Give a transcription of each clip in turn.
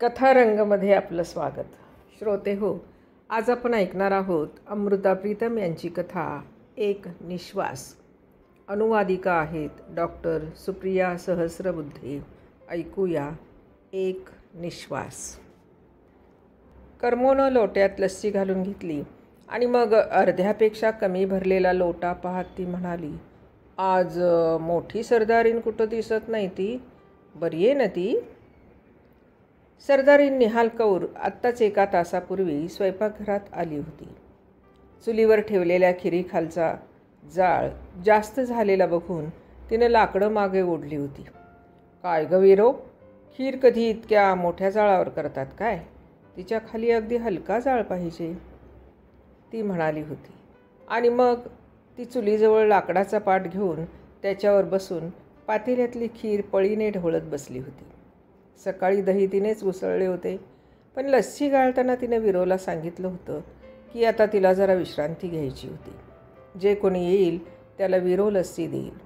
कथारंगमध्ये आपलं स्वागत. श्रोते हो, आज आपण ऐकणार आहोत अमृता प्रीतम यांची कथा एक निश्वास. अनुवादिका आहेत डॉक्टर सुप्रिया सहस्रबुद्धे. ऐकूया एक निश्वास. कर्मोनं लोट्यात लस्सी घालून घेतली आणि मग अर्ध्यापेक्षा कमी भरलेला लोटा पाहत ती म्हणाली, आज मोठी सरदारीन कुठं दिसत नाही. ती बरी आहे ना ती? सरदारीन निहाल कौर आत्ताच एका तासापूर्वी स्वयंपाकघरात आली होती. चुलीवर ठेवलेल्या खिरीखालचा जाळ जास्त झालेला बघून तिनं लाकडं मागे ओढली होती. काय ग वीरो, खीर कधी इतक्या मोठ्या जाळावर करतात काय? तिच्या खाली अगदी हलका जाळ पाहिजे, ती म्हणाली होती. आणि मग ती चुलीजवळ लाकडाचा पाट घेऊन त्याच्यावर बसून पातेल्यातली खीर पळीने ढवळत बसली होती. सकाळी दही तिनेच उसळले होते, पण लस्सी गाळताना तिने वीरोला सांगितलं होतं की आता तिला जरा विश्रांती घ्यायची होती. जे कोणी येईल त्याला वीरो लस्सी देईल.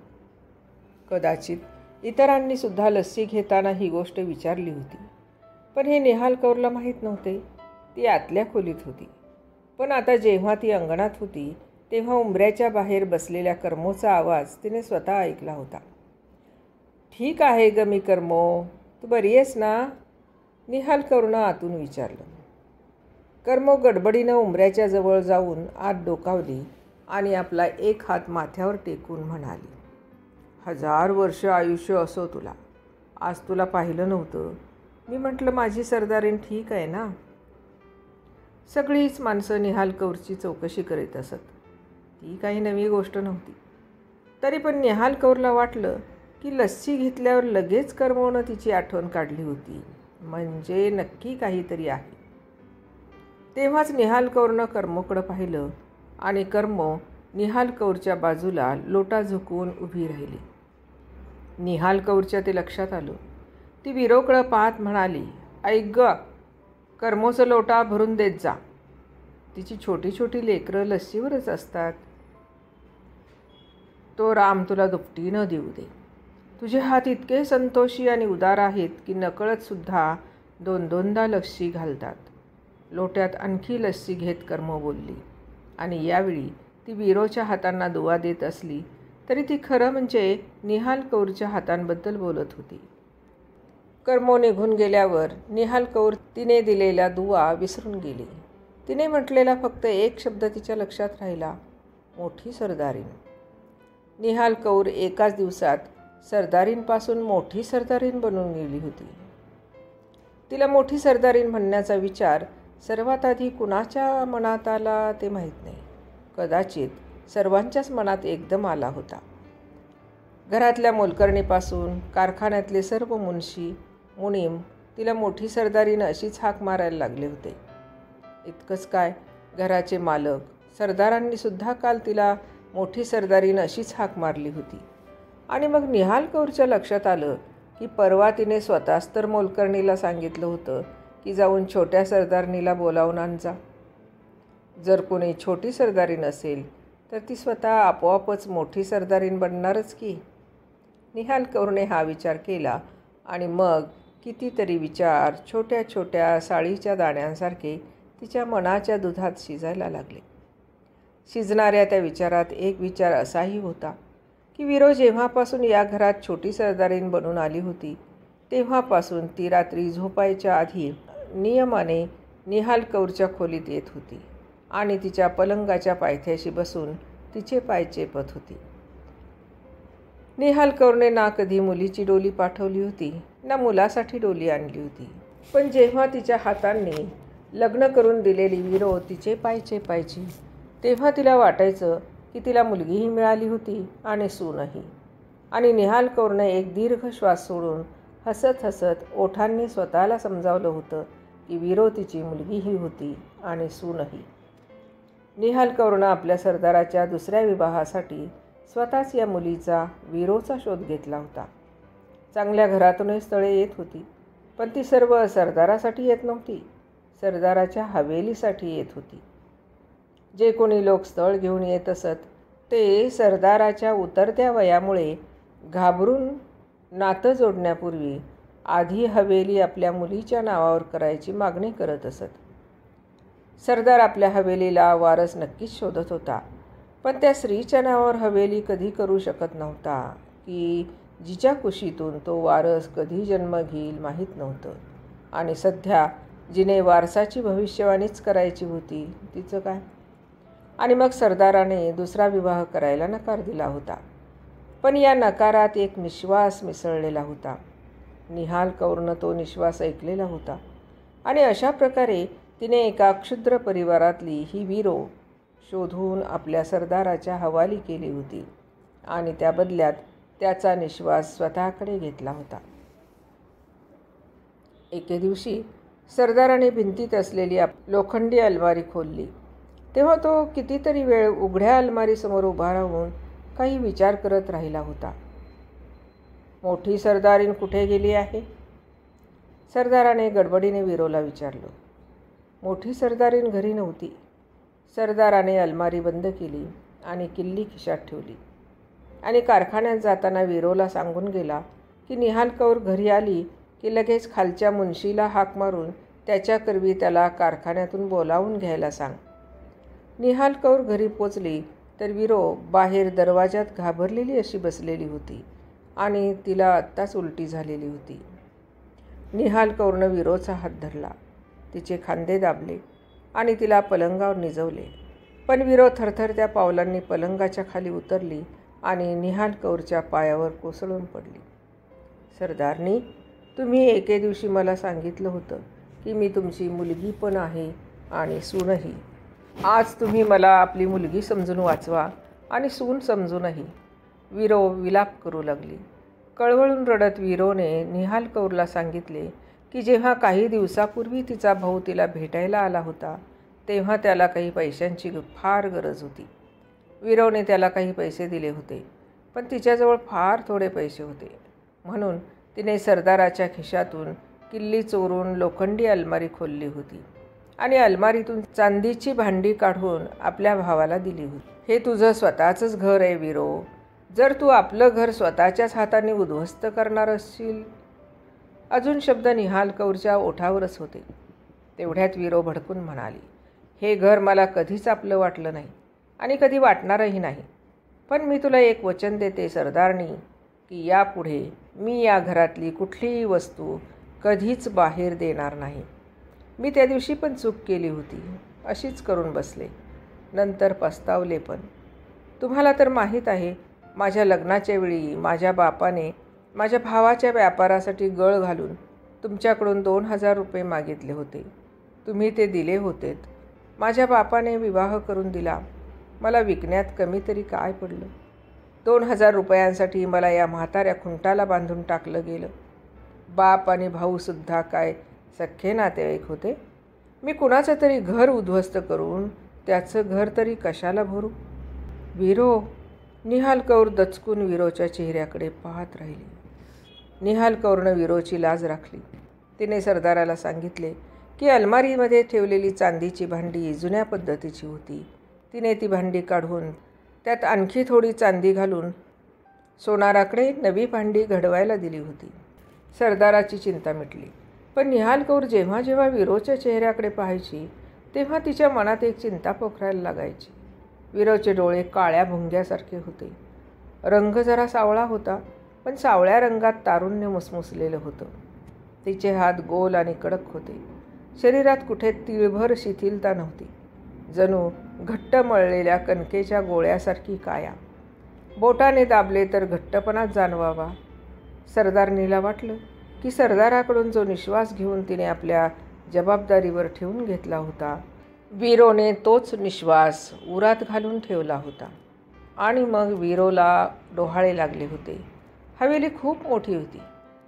कदाचित इतरांनीसुद्धा लस्सी घेताना ही गोष्ट विचारली होती, पण हे निहाल कौरला माहीत नव्हते. ती आतल्या खोलीत होती. पण आता जेव्हा ती अंगणात होती तेव्हा उंबऱ्याच्या बाहेर बसलेल्या कर्मोचा आवाज तिने स्वतः ऐकला होता. ठीक आहे ग मी कर्मो, तू बरी आहेस ना? निहाल कौरनं आतून विचारलं. कर्मो गडबडीनं उंबऱ्याच्या जवळ जाऊन आत डोकावली आणि आपला एक हात माथ्यावर टेकून म्हणाली, 1000 वर्ष आयुष्य असो तुला. आज तुला पाहिलं नव्हतं. मी म्हटलं माझी सरदारीन ठीक आहे ना? सगळीच माणसं निहाल कौरची चौकशी करीत असत. ती काही नवी गोष्ट नव्हती. तरी पण निहाल कौरला वाटलं की लस्सी घेतल्यावर लगेच कर्मोनं तिची आठवण काढली होती. म्हणजे नक्की काहीतरी आहे. तेव्हाच निहाल कौरनं कर्मोकडं पाहिलं आणि कर्मो निहाल कौरच्या बाजूला लोटा झुकवून उभी राहिली. निहाल कौरच्या ते लक्षात आलं. ती वीरोकडं पाहत म्हणाली, ऐक ग, कर्मोचं लोटा भरून देत जा. तिची छोटी छोटी लेकरं लस्सीवरच असतात. तो राम तुला दुपटीनं देऊ दे. तुझे हात इतके संतोषी आणि उदार आहेत की नकळतसुद्धा 2-2दा लस्सी घालतात. लोट्यात आणखी लस्सी घेत कर्मो बोलली. आणि यावेळी ती वीरोच्या हातांना दुवा देत असली तरी ती खरं म्हणजे निहाल कौरच्या हातांबद्दल बोलत होती. कर्मो निघून गेल्यावर निहाल कौर तिने दिलेला दुवा विसरून गेली. तिने म्हटलेला फक्त एक शब्द तिच्या लक्षात राहिला, मोठी सरदारीन. निहाल कौर एकाच दिवसात सरदारींपासून मोठी सरदारीन बनून गेली होती. तिला मोठी सरदारीन म्हणण्याचा विचार सर्वात आधी कुणाच्या मनात आला ते माहीत नाही. कदाचित सर्वांच्याच मनात एकदम आला होता. घरातल्या मोलकरणीपासून कारखान्यातले सर्व मुन्शी मुनीम तिला मोठी सरदारीन अशीच हाक मारायला लागले होते. इतकंच काय, घराचे मालक सरदारांनीसुद्धा काल तिला मोठी सरदारीन अशीच हाक मारली होती. आणि मग निहाल कौरच्या लक्षात आलं की परवा तिने स्वतःच तर मोलकर्णीला सांगितलं होतं की जाऊन छोट्या सरदारनीला बोलावून आण जा. जर कोणी छोटी सरदारीन असेल तर ती स्वतः आपोआपच मोठी सरदारीन बनणारच की. निहाल कौरने हा विचार केला आणि मग कितीतरी विचार छोट्या छोट्या साळीच्या दाण्यांसारखे तिच्या मनाच्या दुधात शिजायला लागले. शिजणाऱ्या त्या विचारात एक विचार असाही होता की वीरो जेव्हापासून या घरात छोटी सरदारीन बनून आली होती तेव्हापासून ती रात्री झोपायच्या आधी नियमाने निहाल कौरच्या खोलीत येत होती आणि तिच्या पलंगाच्या पायथ्याशी बसून तिचे पाय चेपत होती. निहाल कौरने ना कधी मुलीची डोली पाठवली होती ना मुलासाठी डोली आणली होती. पण जेव्हा तिच्या हातांनी लग्न करून दिलेली वीरो तिचे पाय चेपायची तेव्हा तिला वाटायचं की तिला मुलगीही मिळाली होती आणि सूनही. आणि निहाल कौरने एक दीर्घ श्वास सोडून हसत हसत ओठांनी स्वतःला समजावलं होतं की वीरो तिची मुलगीही होती आणि सूनही. निहाल कौरनं आपल्या सरदाराच्या दुसऱ्या विवाहासाठी स्वतःच या मुलीचा, वीरोचा शोध घेतला होता. चांगल्या घरातूनही स्थळे येत होती, पण ती सर्व सरदारासाठी येत नव्हती, सरदाराच्या हवेलीसाठी येत होती. जे कोणी लोक स्थळ घेऊन येत असत ते सरदाराच्या उतरत्या वयामुळे घाबरून नातं जोडण्यापूर्वी आधी हवेली आपल्या मुलीच्या नावावर करायची मागणी करत असत. सरदार आपल्या हवेलीला वारस नक्कीच शोधत होता, पण त्या स्त्रीच्या नावावर हवेली कधी करू शकत नव्हता की जिच्या कुशीतून तो वारस कधी जन्म घेईल माहीत नव्हतं. आणि सध्या जिने वारसाची भविष्यवाणीच करायची होती तिचं काय? आणि मग सरदाराने दुसरा विवाह करायला नकार दिला होता. पण या नकारात एक निश्वास मिसळलेला होता. निहाल कौरनं तो निश्वास ऐकलेला होता आणि अशा प्रकारे तिने एका क्षुद्र परिवारातली ही वीरो शोधून आपल्या सरदाराच्या हवाली केली होती आणि त्या बदल्यात त्याचा निश्वास स्वतःकडे घेतला होता. एके दिवशी सरदाराने भिंतीत असलेली लोखंडी अलमारी खोलली. तेव्हा तो कितीतरी वेळ उघड्या अलमारीसमोर उभा राहून काही विचार करत राहिला होता. मोठी सरदारीण कुठे गेली आहे? सरदाराने गडबडीने वीरोला विचारलं. मोठी सरदारीण घरी नव्हती. सरदाराने अलमारी बंद केली आणि किल्ली खिशात ठेवली आणि कारखान्यात जाताना वीरोला सांगून गेला की निहाल कौर घरी आली की लगेच खालच्या मुन्शीला हाक मारून त्याच्याकरवी त्याला कारखान्यातून बोलावून घ्यायला सांग. निहाल कौर घरी पोचली तर वीरो बाहेर दरवाजात घाबरलेली अशी बसलेली होती आणि तिला आत्ताच उलटी झालेली होती. निहाल कौरनं वीरोचा हात धरला, तिचे खांदे दाबले आणि तिला पलंगावर निजवले. पण वीरो थरथरत्या पावलांनी पलंगाच्या खाली उतरली आणि निहाल कौरच्या पायावर कोसळून पडली. सरदारनी, तुम्ही एके दिवशी मला सांगितलं होतं की मी तुमची मुलगी पण आहे आणि सूनही. आज तुम्ही मला आपली मुलगी समजून वाचवा आणि सून समजूनही. वीरो विलाप करू लागली. कळवळून रडत वीरोने निहाल कौरला सांगितले की जेव्हा काही दिवसापूर्वी तिचा भाऊ तिला भेटायला आला होता तेव्हा त्याला काही पैशांची फार गरज होती. वीरोने त्याला काही पैसे दिले होते, पण तिच्याजवळ फार थोडे पैसे होते. म्हणून तिने सरदाराच्या खिशातून किल्ली चोरून लोखंडी अलमारी खोलली होती आणि अलमारीतून चांदीची भांडी काढून आपल्या भावाला दिली होती. हे तुझं स्वतःचंच घर आहे वीरो. जर तू आपलं घर स्वतःच्याच हाताने उद्ध्वस्त करणार असशील. अजून शब्द निहाल कौरच्या ओठावरच होते. तेवढ्यात वीरो भडकून म्हणाली, हे घर मला कधीच आपलं वाटलं नाही आणि कधी वाटणारही नाही. पण मी तुला एक वचन देते सरदारनी की यापुढे मी या घरातली कुठलीही वस्तू कधीच बाहेर देणार नाही. मी त्या दिवशी पण चूक केली होती, अशीच करून बसले. नंतर पस्तावले पण. तुम्हाला तर माहीत आहे, माझ्या लग्नाच्या वेळी माझ्या बापाने माझ्या भावाच्या व्यापारासाठी गळ घालून तुमच्याकडून 2000 रुपये मागितले होते. तुम्ही ते दिले होतेत. माझ्या बापाने विवाह करून दिला. मला विकण्यात कमी तरी काय पडलं? 2000 रुपयांसाठी मला या म्हाताऱ्या खुंटाला बांधून टाकलं गेलं. बाप आणि भाऊसुद्धा काय सख्खे नातेवाईक होते? मी कुणाचं तरी घर उद्ध्वस्त करून त्याचं घर तरी कशाला भरू? वीरो, निहाल कौर दचकून वीरोच्या चेहऱ्याकडे पाहत राहिली. निहाल कौरनं वीरोची लाज राखली. तिने सरदाराला सांगितले की अलमारीमध्ये ठेवलेली चांदीची भांडी जुन्या पद्धतीची होती. तिने ती भांडी काढून त्यात आणखी थोडी चांदी घालून सोनाराकडे नवी भांडी घडवायला दिली होती. सरदाराची चिंता मिटली. पण निहाल कौर जेव्हा जेव्हा वीरोच्या चेहऱ्याकडे पाहायची तेव्हा तिच्या मनात एक चिंता पोखरायला लागायची. वीरोचे डोळे काळ्या भुंग्यासारखे होते. रंग जरा सावळा होता, पण सावळ्या रंगात तारुण्य मुसमुसलेलं होतं. तिचे हात गोल आणि कडक होते. शरीरात कुठे तिळभर शिथिलता नव्हती. जणू घट्ट मळलेल्या कणकेच्या गोळ्यासारखी काया. बोटाने दाबले तर घट्टपणाच जाणवावा. सरदारनीला वाटलं की सरदाराकडून जो निश्वास घेऊन तिने आपल्या जबाबदारीवर ठेवून घेतला होता, वीरोने तोच निश्वास उरात घालून ठेवला होता. आणि मग वीरोला डोहाळे लागले होते. हवेली खूप मोठी होती,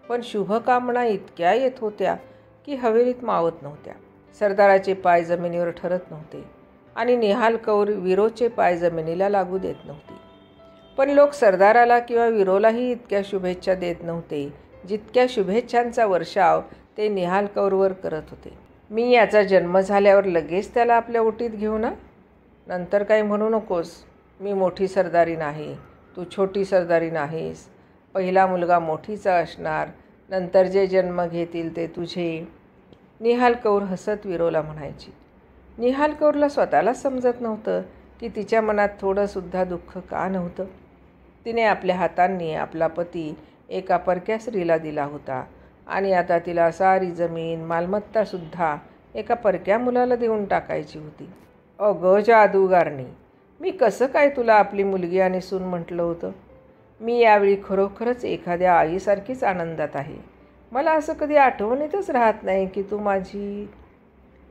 पण शुभकामना इतक्या येत होत्या की हवेलीत मावत नव्हत्या. सरदाराचे पाय जमिनीवर ठरत नव्हते आणि निहाल कौर वीरोचे पाय जमिनीला लागू देत नव्हती. पण लोक सरदाराला किंवा वीरोलाही इतक्या शुभेच्छा देत नव्हते जितक्या शुभेच्छांचा वर्षाव ते निहाल कौरवर करत होते. मी याचा जन्म झाल्यावर लगेच त्याला आपल्या ओटीत घेऊ ना? नंतर काही म्हणू नकोस. मी मोठी सरदारीण आहे, तू छोटी सरदारीण आहेस. पहिला मुलगा मोठीचा असणार, नंतर जे जन्म घेतील ते तुझे. निहाल कौर हसत विरोला म्हणायची. निहाल कौरला स्वतःलाच समजत नव्हतं की तिच्या मनात थोडंसुद्धा दुःख का नव्हतं. तिने आपल्या हातांनी आपला पती एका परक्या स्त्रीला दिला होता आणि आता तिला सारी जमीन मालमत्तासुद्धा एका परक्या मुलाला देऊन टाकायची होती. अगं जादूगारणी, मी कसं काय तुला आपली मुलगी आणि सून म्हटलं होतं. मी यावेळी खरोखरच एखाद्या आईसारखीच आनंदात आहे. मला असं कधी आठवणीतच राहत नाही की तू माझी.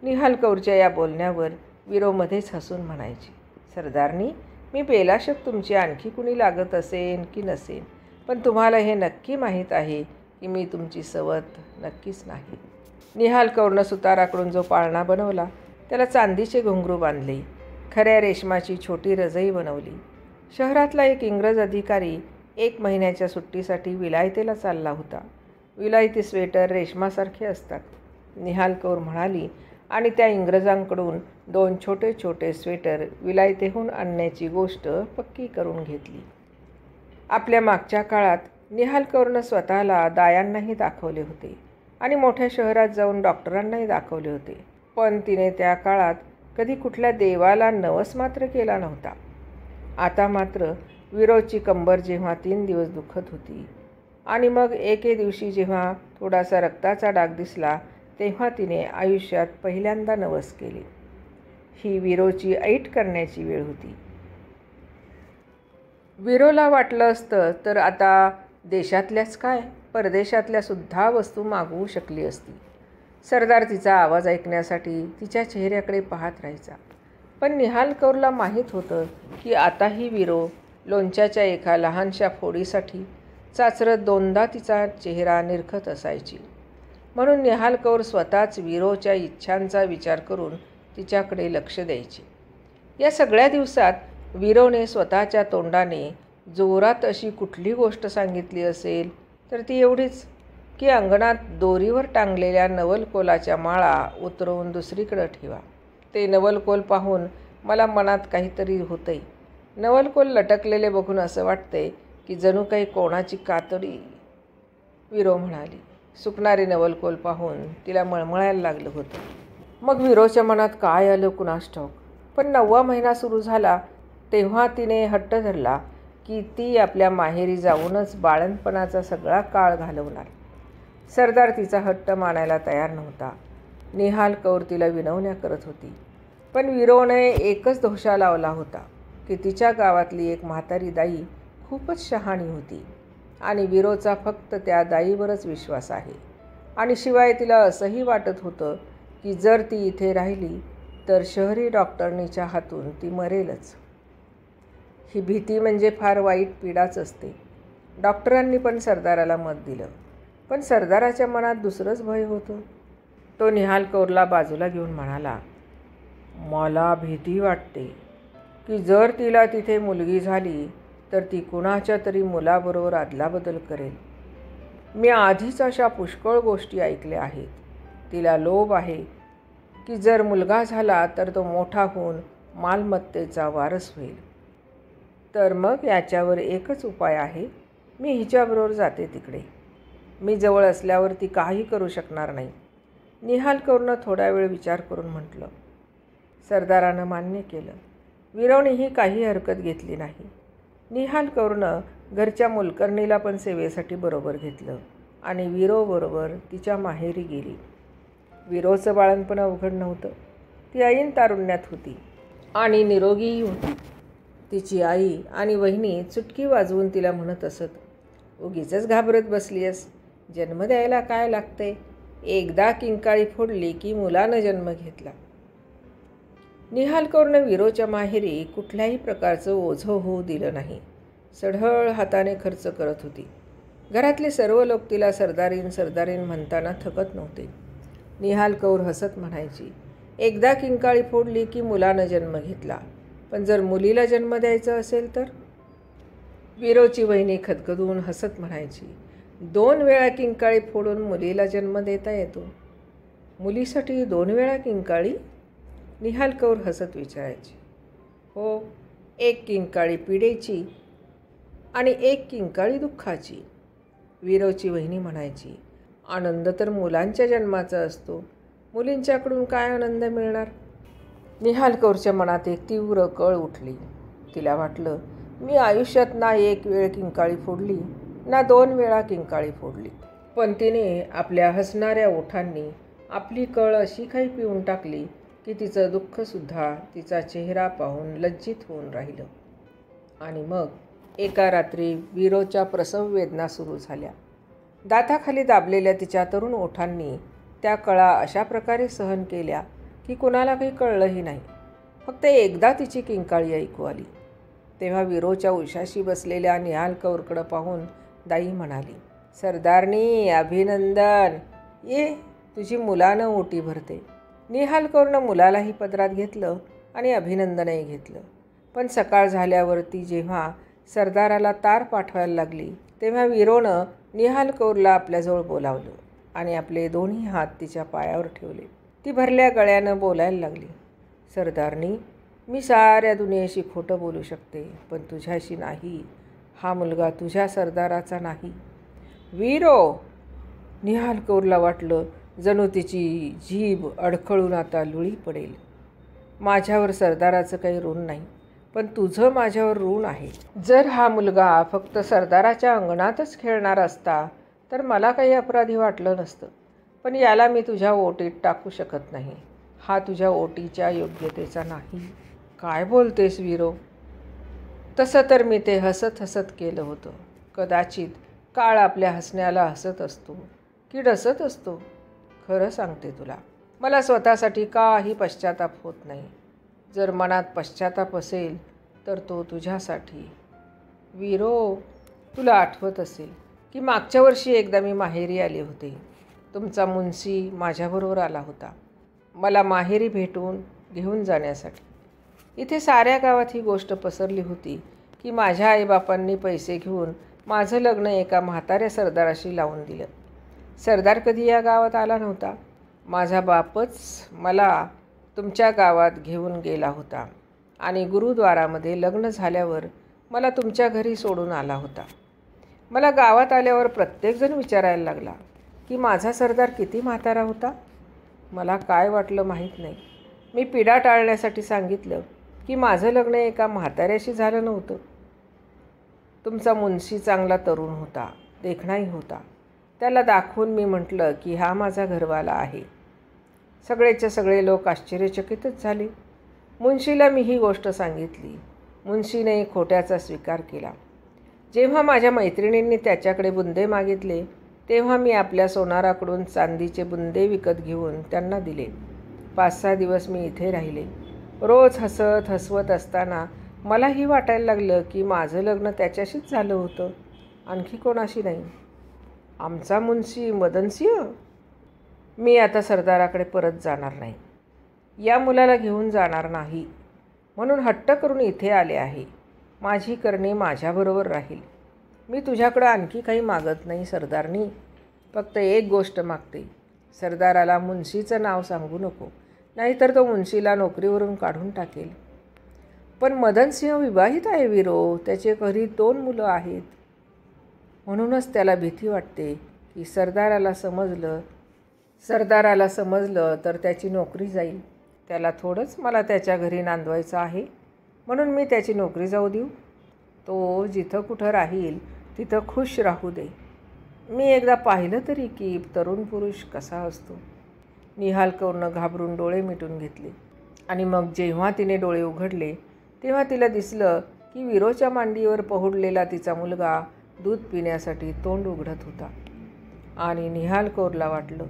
निहाल कौरच्या या बोलण्यावर विरो मध्येच हसून म्हणायची. सरदारनी, मी बेलाशक तुमची आणखी कुणी लागत असेन की नसेन, पण तुम्हाला हे नक्की माहीत आहे की मी तुमची सवत नक्कीच नाही. निहाल कौरनं सुताराकडून जो पाळणा बनवला त्याला चांदीचे घुंगरू बांधले, खऱ्या रेशमाची छोटी रजई बनवली. शहरातला एक इंग्रज अधिकारी 1 महिन्याच्या सुट्टीसाठी विलायतेला चालला होता. विलायती स्वेटर रेशमासारखे असतात, निहाल कौर म्हणाली आणि त्या इंग्रजांकडून 2 छोटे छोटे स्वेटर विलायतेहून आणण्याची गोष्ट पक्की करून घेतली. आपल्या मागच्या काळात निहाल कौरनं स्वतःला दायांनाही दाखवले होते आणि मोठ्या शहरात जाऊन डॉक्टरांनाही दाखवले होते, पण तिने त्या काळात कधी कुठल्या देवाला नवस मात्र केला नव्हता. आता मात्र विरोची कंबर जेव्हा 3 दिवस दुखत होती आणि मग एके दिवशी जेव्हा थोडासा रक्ताचा डाग दिसला तेव्हा तिने आयुष्यात पहिल्यांदा नवस केले. ही विरोची ऐट करण्याची वेळ होती. विरोला वाटलं असतं तर आता देशातल्याच काय परदेशातल्यासुद्धा वस्तू मागवू शकली असती. सरदार तिचा आवाज ऐकण्यासाठी तिच्या चेहऱ्याकडे पाहत राहायचा. पण निहाल कौरला माहीत होतं की आताही विरो लोणच्याच्या एका लहानशा फोडीसाठी चाचरत 2दा तिचा चेहरा निरखत असायची. म्हणून निहाल कौर स्वतःच विरोच्या इच्छांचा विचार करून तिच्याकडे लक्ष द्यायची. या सगळ्या दिवसात विरोने स्वतःच्या तोंडाने जोरात अशी कुठली गोष्ट सांगितली असेल तर ती एवढीच की अंगणात दोरीवर टांगलेल्या नवलकोलाच्या माळा उतरवून दुसरीकडे ठेवा. ते नवलकोल पाहून मला मनात काहीतरी होतंय. नवलकोल लटकलेले बघून असं वाटतंय की जणू काही कोणाची कातडी. विरो म्हणाली. सुकणारे नवलकोल पाहून तिला मळमळायला लागलं होतं. मग विरोच्या मनात काय आलं कुणास ठाऊक, पण 9वा महिना सुरू झाला तेव्हा तिने हट्ट धरला की ती आपल्या माहेरी जाऊनच बाळंतपणाचा सगळा काळ घालवणार. सरदार तिचा हट्ट मानायला तयार नव्हता. निहाल कौर तिला विनवण्या करत होती, पण विरोने एकच दोषा लावला होता की तिच्या गावातली एक म्हातारी दाई खूपच शहाणी होती आणि विरोचा फक्त त्या दाईवरच विश्वास आहे. आणि शिवाय तिला असंही वाटत होतं की जर ती इथे राहिली तर शहरी डॉक्टरनीच्या हातून ती मरेलच. ही भीती म्हणजे फार वाईट पीडाच असते. डॉक्टरांनी पण सरदाराला मत दिलं, पण सरदाराच्या मनात दुसरंच भय होतं. तो निहाल कौरला बाजूला घेऊन म्हणाला, मला भीती वाटते की जर तिला तिथे मुलगी झाली तर ती कुणाच्या तरी मुलाबरोबर अदलाबदल करेल. मी आधीच अशा पुष्कळ गोष्टी ऐकल्या आहेत. तिला लोभ आहे की जर मुलगा झाला तर तो मोठा होऊन मालमत्तेचा वारस होईल. तर मग याच्यावर एकच उपाय आहे, मी हिच्याबरोबर जाते तिकडे. मी जवळ असल्यावर ती काही करू शकणार नाही. निहाल कौरनं थोडा वेळ विचार करून म्हटलं. सरदारानं मान्य केलं. विरोनेही काही हरकत घेतली नाही. निहाल कौरनं घरच्या मोलकरणीला पण सेवेसाठी बरोबर घेतलं आणि विरोबरोबर तिच्या माहेरी गेली. विरोचं बाळंतपण अवघड नव्हतं. ती ऐन तारुण्यात होती आणि निरोगीही होती. तिची आई आणि वहिनी चुटकी वाजवून तिला म्हणत असत, उगीचच घाबरत बसलीयस, जन्म द्यायला काय लागते, एकदा किंकाळी फोडली की मुलानं जन्म घेतला. निहाल कौरनं विरोच्या माहेरी कुठल्याही प्रकारचं ओझं होऊ दिलं नाही. सढळ हाताने खर्च करत होती. घरातले सर्व लोक तिला सरदारीन सरदारीन म्हणताना थकत नव्हते. निहाल कौर हसत म्हणायची, एकदा किंकाळी फोडली की मुलानं जन्म घेतला, पण जर मुलीला जन्म द्यायचा असेल तर. विरोची वहिनी खदखदून हसत म्हणायची, 2 वेळा किंकाळी फोडून मुलीला जन्म देता येतो. मुलीसाठी 2 वेळा किंकाळी? निहाल कौर हसत विचारायची. हो, 1 किंकाळी पिडेची आणि 1 किंकाळी दुःखाची. विरोची वहिनी म्हणायची, आनंद तर मुलांच्या जन्माचा असतो, मुलींच्याकडून काय आनंद मिळणार? निहाल कौरच्या मनात एक तीव्र कळ उठली. तिला वाटलं, मी आयुष्यात ना एक वेळ किंकाळी फोडली ना 2 वेळा किंकाळी फोडली. पण तिने आपल्या हसणाऱ्या ओठांनी आपली कळ अशी काही पिऊन टाकली की तिचं दुःखसुद्धा तिचा चेहरा पाहून लज्जित होऊन राहिलं. आणि मग एका रात्री वीरोच्या प्रसव वेदना सुरू झाल्या. दाताखाली दाबलेल्या तिच्या तरुण ओठांनी त्या कळा अशा प्रकारे सहन केल्या की कुणाला काही कळलंही नाही. फक्त एकदा तिची किंकाळी ऐकू आली. तेव्हा वीरोच्या उशाशी बसलेल्या निहाल कौरकडं पाहून दाई म्हणाली, सरदारनी अभिनंदन, ये तुझी मुलानं ओटी भरते. निहाल कौरनं मुलालाही पदरात घेतलं आणि अभिनंदनही घेतलं. पण सकाळ झाल्यावर ती जेव्हा सरदाराला तार पाठवायला लागली तेव्हा वीरोनं निहाल कौरला आपल्याजवळ बोलावलं आणि आपले दोन्ही हात तिच्या पायावर ठेवले. ती भरल्या गळ्यानं बोलायला लागली, सरदारनी, मी साऱ्या दुनियेशी खोटं बोलू शकते, पण तुझ्याशी नाही. हा मुलगा तुझ्या सरदाराचा नाही. वीरो! निहाल कौरला वाटलं जणू तिची जीभ अडखळून आता लुळी पडेल. माझ्यावर सरदाराचं काही ऋण नाही, पण तुझं माझ्यावर ऋण आहे. जर हा मुलगा फक्त सरदाराच्या अंगणातच खेळणार असता तर मला काही अपराधी वाटलं नसतं. पण याला मी तुझ्या ओटीत टाकू शकत नाही. हा तुझ्या ओटीच्या योग्यतेचा नाही. काय बोलतेस वीरो? तसं तर मी ते हसत हसत केलं होतं. कदाचित काळ आपल्या हसण्याला हसत असतो की डसत असतो. खरं सांगते तुला, मला स्वतःसाठी काही पश्चाताप होत नाही. जर मनात पश्चाताप असेल तर तो तुझ्यासाठी. वीरो, तुला आठवत असेल की मागच्या वर्षी एकदा मी माहेरी आले होते. तुमचा मुन्सी माझ्याबरोबर आला होता मला माहेरी भेटून घेऊन जाण्यासाठी. इथे साऱ्या गावात ही गोष्ट पसरली होती की माझ्या आईबापांनी पैसे घेऊन माझं लग्न एका म्हाताऱ्या सरदाराशी लावून दिलं. सरदार कधी या गावात आला नव्हता. माझा बापच मला तुमच्या गावात घेऊन गेला होता आणि गुरुद्वारामध्ये लग्न झाल्यावर मला तुमच्या घरी सोडून आला होता. मला गावात आल्यावर प्रत्येकजण विचारायला लागला की माझा सरदार किती म्हातारा होता. मला काय वाटलं माहीत नाही. मी पिढा टाळण्यासाठी सांगितलं की माझं लग्न एका म्हाताऱ्याशी झालं नव्हतं. तुमचा मुन्सी चांगला तरुण होता, देखणाही होता. त्याला दाखवून मी म्हटलं की हा माझा घरवाला आहे. सगळेच्या सगळे लोक आश्चर्यचकितच झाले. मुन्शीला मी ही गोष्ट सांगितली. मुन्शीने खोट्याचा स्वीकार केला. जेव्हा माझ्या मैत्रिणींनी त्याच्याकडे बुंदे मागितले तेव्हा मी आपल्या सोनाराकडून चांदीचे बुंदे विकत घेऊन त्यांना दिले. 5-6 दिवस मी इथे राहिले. रोज हसत हसवत असताना मलाही वाटायला लागलं की माझं लग्न त्याच्याशीच झालं होतं, आणखी कोणाशी नाही. आमचा मुन्सी मदनसिंह. मी आता सरदाराकडे परत जाणार नाही. या मुलाला घेऊन जाणार नाही म्हणून हट्ट करून इथे आले आहे. माझी करणी माझ्याबरोबर राहील. मी तुझ्याकडं आणखी काही मागत नाही सरदारनी. फक्त एक गोष्ट मागते, सरदाराला मुन्शीचं नाव सांगू नको, नाहीतर तो मुन्शीला नोकरीवरून काढून टाकेल. पण मदनसिंह विवाहित आहे वीरो. त्याचे घरी 2 मुलं आहेत. म्हणूनच त्याला भीती वाटते की सरदाराला समजलं तर त्याची नोकरी जाईल. त्याला थोडंच मला त्याच्या घरी नांदवायचं आहे, म्हणून मी त्याची नोकरी जाऊ देऊ. तो जिथं कुठं राहील तिथं खुश राहू दे. मी एकदा पाहिलं तरी की तरुण पुरुष कसा असतो. निहाल कौरनं घाबरून डोळे मिटून घेतले आणि मग जेव्हा तिने डोळे उघडले तेव्हा तिला दिसलं की वीरोच्या मांडीवर पहुडलेला तिचा मुलगा दूध पिण्यासाठी तोंड उघडत होता. आणि निहाल कौरला वाटलं,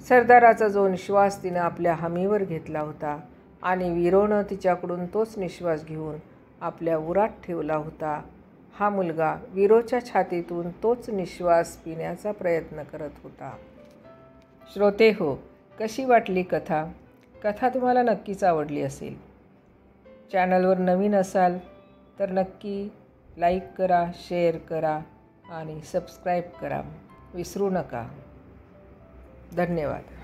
सरदाराचा जो निश्वास तिनं आपल्या हमीवर घेतला होता आणि वीरोनं तिच्याकडून तोच निश्वास घेऊन आपल्या उरात ठेवला होता, हा मुलगा वीरोच्या छातीतून तोच निश्वास पिण्याचा प्रयत्न करत होता. श्रोते हो, कशी वाटली कथा? कथा तुम्हाला नक्कीच आवडली असेल. चॅनलवर नवीन असाल तर नक्की लाईक करा, शेअर करा आणि सबस्क्राईब करा विसरू नका. धन्यवाद.